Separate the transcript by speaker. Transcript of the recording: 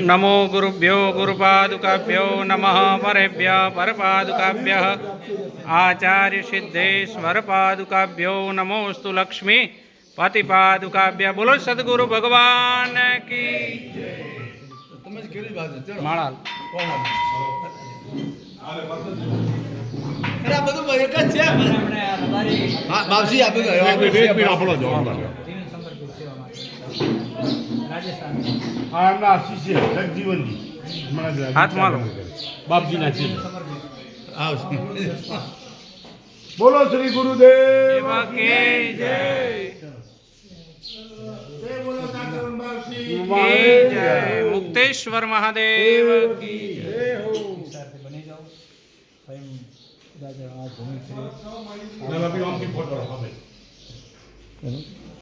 Speaker 1: नमो गुरुभ्यो गुरुपादुकाभ्यो नमः परेभ्यः परपादुकाभ्यः आचार्य सिद्धेश्वर पादुकाभ्यो नमोस्तु लक्ष्मी पतिपादुकाभ्य। बोलो सद्गुरु भगवान की माळा हाथ मारो
Speaker 2: बापजी ना बोलो श्री गुरुदेव
Speaker 1: की जय मुक्तेश्वर महादेव की जय।